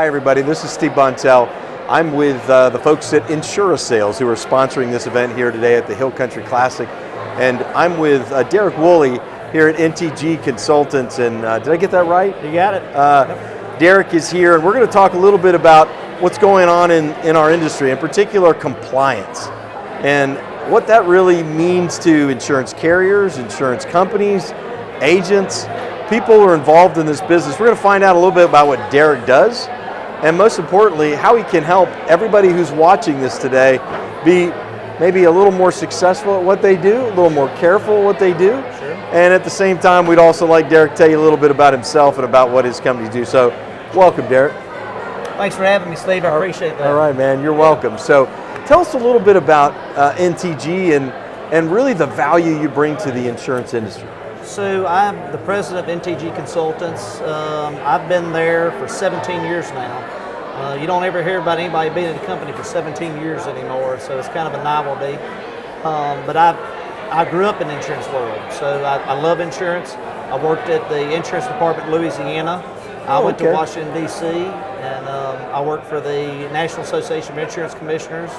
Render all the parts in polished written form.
Hi everybody, this is Steve Bontell. I'm with the folks at Insurasales who are sponsoring this event here today at the Hill Country Classic. And I'm with Derek Wooley here at NTG Consultants. And did I get that right? You got it. Derek is here, and we're going to talk a little bit about what's going on in our industry, in particular compliance, and what that really means to insurance carriers, insurance companies, agents, people who are involved in this business. We're going to find out a little bit about what Derek does, and most importantly, how he can help everybody who's watching this today be maybe a little more successful at what they do, a little more careful at what they do. Sure. And at the same time, we'd also like Derek to tell you a little bit about himself and about what his companies do. So, welcome, Derek. Thanks for having me, Steve. I appreciate that. All right, man, you're welcome. So, tell us a little bit about NTG and really the value you bring to the insurance industry. So I'm the president of NTG Consultants. I've been there for 17 years now. You don't ever hear about anybody being in the company for 17 years anymore, so it's kind of a novelty. But I grew up in the insurance world, so I love insurance. I worked at the insurance department in Louisiana. I went to Washington, D.C., and I worked for the National Association of Insurance Commissioners,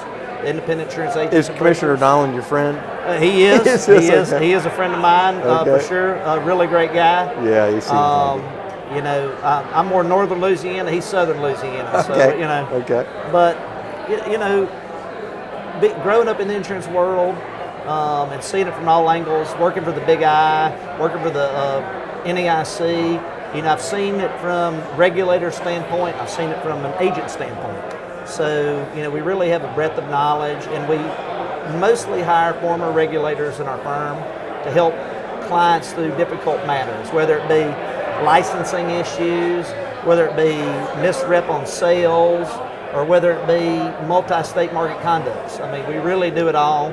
the independent insurance agents. Is Commissioner Nolan your friend? He is. Okay. He is a friend of mine, for sure. A really great guy. Yeah, he seems like it. You know, I'm more northern Louisiana. He's southern Louisiana. So, Okay. you know. Okay. But, you know, growing up in the insurance world and seeing it from all angles, working for the Big I, working for the NAIC, you know, I've seen it from regulator standpoint. I've seen it from an agent standpoint. So, you know, we really have a breadth of knowledge, and we mostly hire former regulators in our firm to help clients through difficult matters, whether it be licensing issues, whether it be misrep on sales, or whether it be multi-state market conducts. I mean, we really do it all.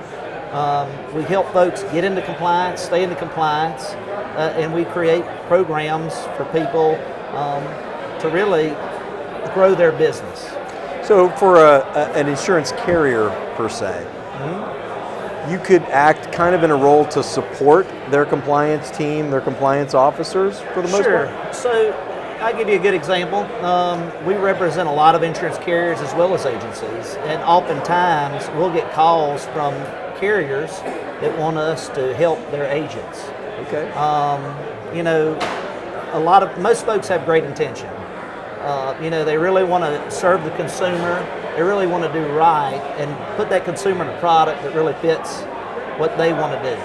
We help folks get into compliance, stay into compliance, and we create programs for people to really grow their business. So for an insurance carrier per se, you could act kind of in a role to support their compliance team, their compliance officers for the most part? Sure. So I'll give you a good example. We represent a lot of insurance carriers as well as agencies, and oftentimes we'll get calls from carriers that want us to help their agents. Okay. You know, most folks have great intention. You know, they really want to serve the consumer. They really want to do right and put that consumer in a product that really fits what they want to do.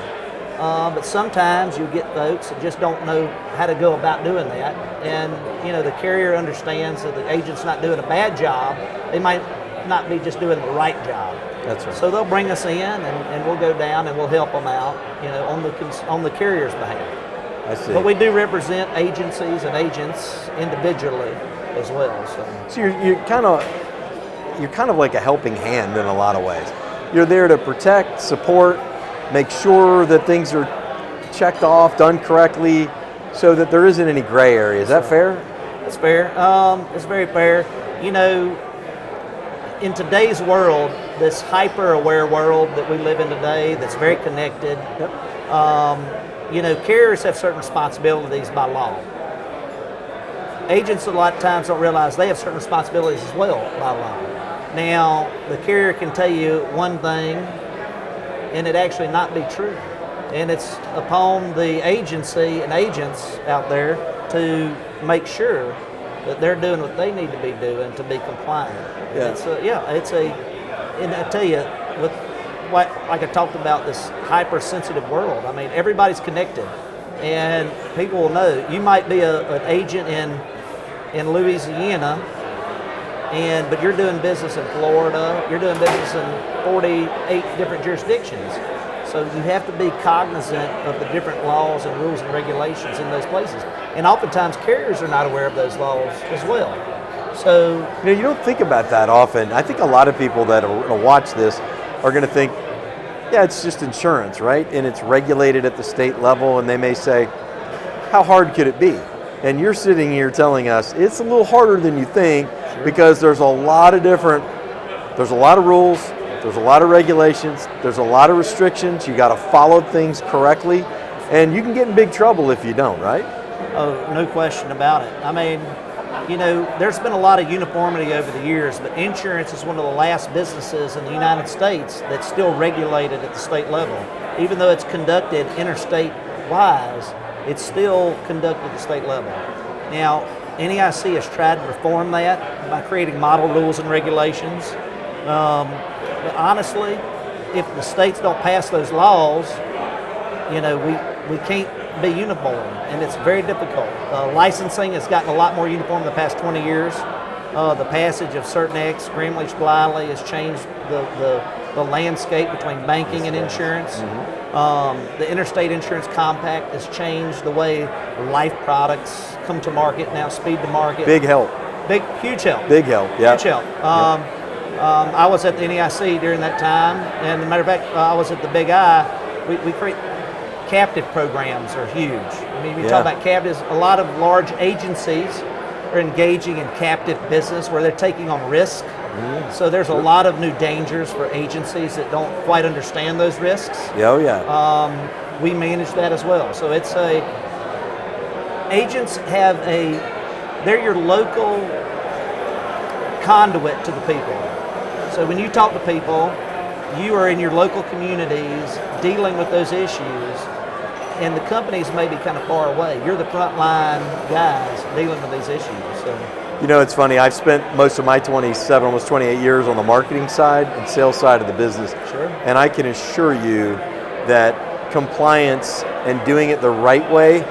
But sometimes you get folks that just don't know how to go about doing that. And, you know, the carrier understands that the agent's not doing a bad job. They might not be just doing the right job. That's right. So they'll bring us in and we'll go down and we'll help them out, you know, on the carrier's behalf. I see. But we do represent agencies and agents individually as well. So you're kind of like a helping hand in a lot of ways. You're there to protect, support, make sure that things are checked off, done correctly, so that there isn't any gray area. Is that fair? That's fair. It's very fair. You know, in today's world, this hyper-aware world that we live in today, that's very connected, you know, carriers have certain responsibilities by law. Agents a lot of times don't realize they have certain responsibilities as well by law. Now, the carrier can tell you one thing and it actually not be true. And it's upon the agency and agents out there to make sure that they're doing what they need to be doing to be compliant. Yeah. And I tell you, with like I talked about, this hypersensitive world, I mean, everybody's connected. And people will know. You might be an agent in Louisiana, but you're doing business in Florida, you're doing business in 48 different jurisdictions. So you have to be cognizant of the different laws and rules and regulations in those places. And oftentimes carriers are not aware of those laws as well. So you know, you don't think about that often. I think a lot of people that are going to watch this are going to think, yeah, it's just insurance, right? And it's regulated at the state level, and they may say, how hard could it be? And you're sitting here telling us it's a little harder than you think, because there's a lot of rules, there's a lot of regulations, there's a lot of restrictions, you got to follow things correctly, and you can get in big trouble if you don't, right? Oh, no question about it. I mean, there's been a lot of uniformity over the years, but insurance is one of the last businesses in the United States that's still regulated at the state level. Even though it's conducted interstate-wise, it's still conducted at the state level. Now, NAIC has tried to reform that by creating model rules and regulations. But honestly, if the states don't pass those laws, we can't be uniform, and it's very difficult. Licensing has gotten a lot more uniform in the past 20 years. The passage of certain acts, Gramlich-Bliley, has changed the landscape between banking and insurance. The Interstate Insurance Compact has changed the way life products come to market now, speed to market. Big help. Huge help. Big help, yeah. Huge help. I was at the NAIC during that time, and as a matter of fact, I was at the Big I. We create captive programs are huge. I mean, we talk about captives, a lot of large agencies are engaging in captive business where they're taking on risk. So there's a lot of new dangers for agencies that don't quite understand those risks. We manage that as well. So agents they're your local conduit to the people. So when you talk to people, you are in your local communities dealing with those issues, and the companies may be kind of far away. You're the frontline guys dealing with these issues. So. It's funny, I've spent most of my 27, almost 28 years on the marketing side and sales side of the business. Sure. And I can assure you that compliance and doing it the right way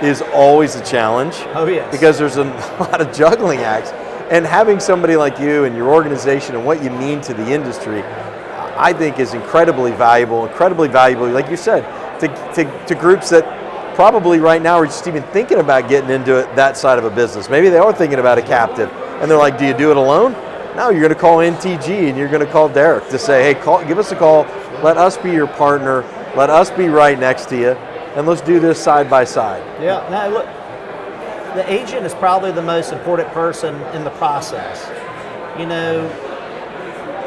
is always a challenge. Oh, yes. Because there's a lot of juggling acts. And having somebody like you and your organization and what you mean to the industry, I think is incredibly valuable, like you said, to groups that probably right now are just even thinking about getting into that side of a business. Maybe they are thinking about a captive, and they're like, do you do it alone? No, you're going to call NTG and you're going to call Derek to say, hey, give us a call, let us be your partner, let us be right next to you, and let's do this side by side. Yeah, now look, the agent is probably the most important person in the process.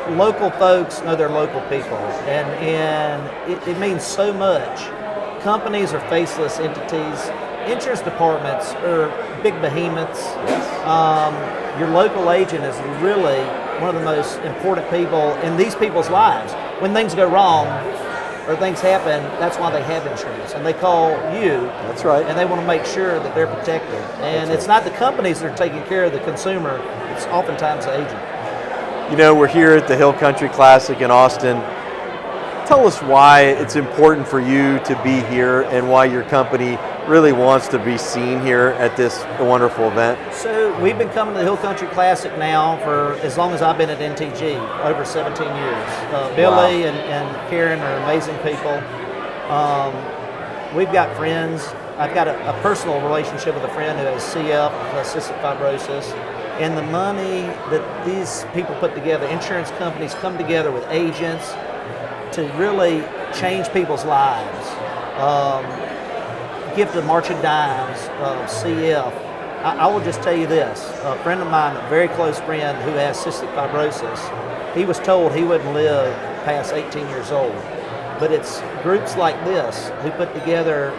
Local folks know their local people, and it means so much. Companies are faceless entities. Insurance departments are big behemoths. Yes. Your local agent is really one of the most important people in these people's lives. When things go wrong or things happen, that's why they have insurance, and they call you. That's right. And they want to make sure that they're protected. And it's not the companies that are taking care of the consumer, it's oftentimes the agent. We're here at the Hill Country Classic in Austin. Tell us why it's important for you to be here and why your company really wants to be seen here at this wonderful event. So we've been coming to the Hill Country Classic now for as long as I've been at NTG, over 17 years. Billy and Karen are amazing people. We've got friends. I've got a personal relationship with a friend who has CF, cystic fibrosis. And the money that these people put together, insurance companies come together with agents to really change people's lives. Gift of Marching Dimes, CF. I will just tell you this, a friend of mine, a very close friend who has cystic fibrosis, he was told he wouldn't live past 18 years old. But it's groups like this who put together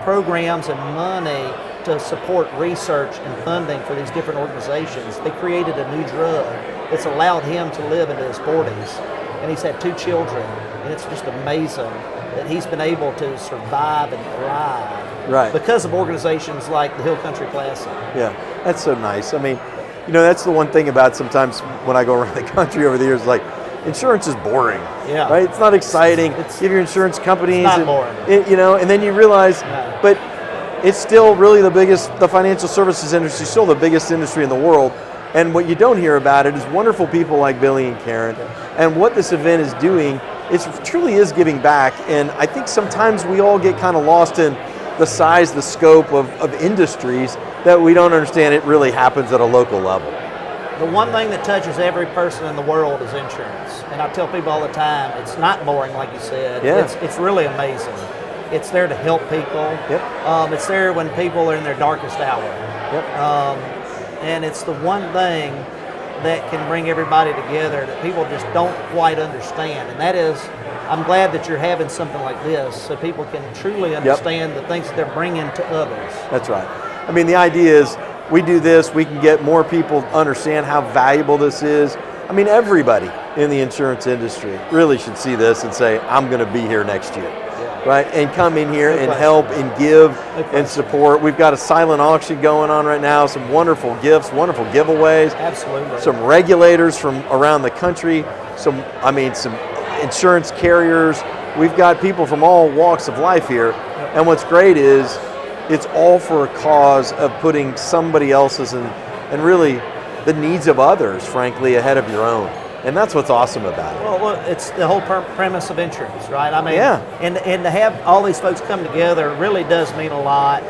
programs and money to support research and funding for these different organizations. They created a new drug that's allowed him to live into his 40s. And he's had 2 children. And it's just amazing that he's been able to survive and thrive because of organizations like the Hill Country Classic. Yeah, that's so nice. I mean, that's the one thing about sometimes when I go around the country over the years, like, insurance is boring. Yeah. Right? It's not exciting. You have your insurance companies. It's not boring. And then you realize, but it's still really the financial services industry is still the biggest industry in the world. And what you don't hear about it is wonderful people like Billy and Karen. And what this event is doing, it truly is giving back. And I think sometimes we all get kind of lost in the size, the scope of industries that we don't understand it really happens at a local level. The one thing that touches every person in the world is insurance. And I tell people all the time, it's not boring like you said. Yeah. It's really amazing. It's there to help people. Yep. It's there when people are in their darkest hour. Yep. And it's the one thing that can bring everybody together that people just don't quite understand. And that is, I'm glad that you're having something like this so people can truly understand the things that they're bringing to others. That's right. I mean, the idea is we do this, we can get more people to understand how valuable this is. I mean, everybody in the insurance industry really should see this and say, I'm going to be here next year, right? And come in here and help and give and support. We've got a silent auction going on right now, some wonderful gifts, wonderful giveaways. Absolutely. Some regulators from around the country, some insurance carriers. We've got people from all walks of life here. And what's great is it's all for a cause of putting somebody else's and really the needs of others, frankly, ahead of your own. And that's what's awesome about it. Well, it's the whole premise of insurance, right? I mean, yeah. And to have all these folks come together really does mean a lot.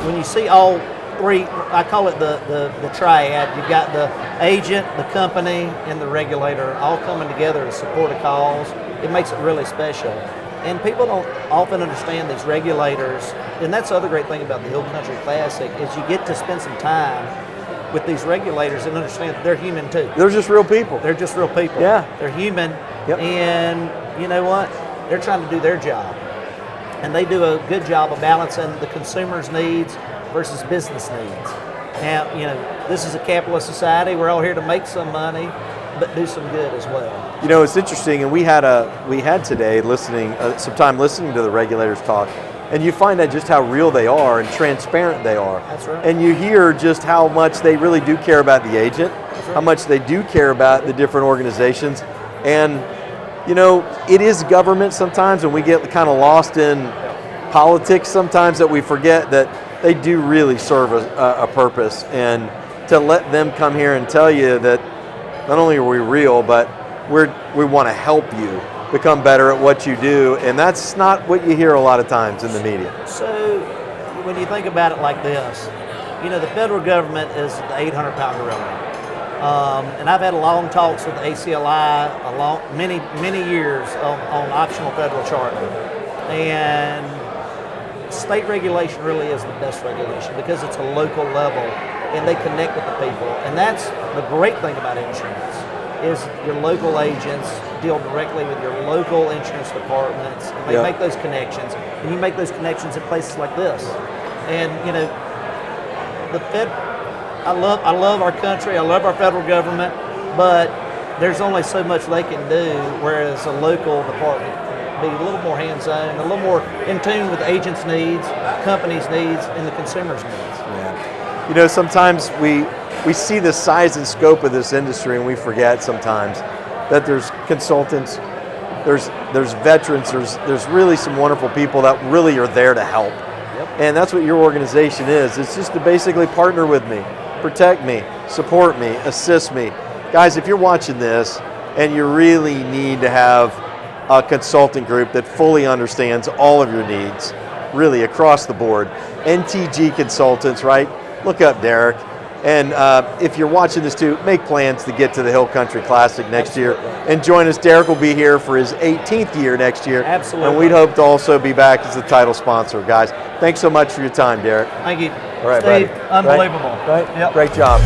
When you see all three, I call it the triad. You've got the agent, the company, and the regulator all coming together to support a cause. It makes it really special. And people don't often understand these regulators. And that's the other great thing about the Hill Country Classic is you get to spend some time with these regulators and understand they're human too. They're just real people. They're just real people. Yeah. They're human. Yep. And you know what? They're trying to do their job. And they do a good job of balancing the consumer's needs versus business needs. Now, you know, this is a capitalist society. We're all here to make some money, but do some good as well. You know, it's interesting, and we had today some time listening to the regulators talk, and you find out just how real they are and transparent they are. That's right. And you hear just how much they really do care about the agent, how much they do care about the different organizations. And, you know, it is government sometimes, and we get kind of lost in politics sometimes that we forget that they do really serve a purpose. And to let them come here and tell you that not only are we real, but we want to help you become better at what you do, and that's not what you hear a lot of times in the media. So when you think about it like this, you know, the federal government is the 800-pound gorilla. And I've had long talks with the ACLI many years on optional federal charter. And state regulation really is the best regulation because it's a local level and they connect with the people. And that's the great thing about insurance is your local agents deal directly with your local insurance departments and they make those connections. And you make those connections in places like this. And you know, I love our country, I love our federal government, but there's only so much they can do, whereas a local department can be a little more hands-on, a little more in tune with the agents' needs, companies' needs, and the consumers' needs. Yeah. You know, sometimes we see the size and scope of this industry and we forget sometimes that there's consultants, there's veterans, there's really some wonderful people that really are there to help. Yep. And that's what your organization is. It's just to basically partner with me, protect me, support me, assist me. Guys, if you're watching this and you really need to have a consulting group that fully understands all of your needs, really across the board, NTG Consultants, right? Look up Derek. And if you're watching this too, make plans to get to the Hill Country Classic next year and join us. Derek will be here for his 18th year next year. Absolutely. And we'd hope to also be back as the title sponsor, guys. Thanks so much for your time, Derek. Thank you. All right, Steve, buddy. unbelievable. Right? Yep. Great job.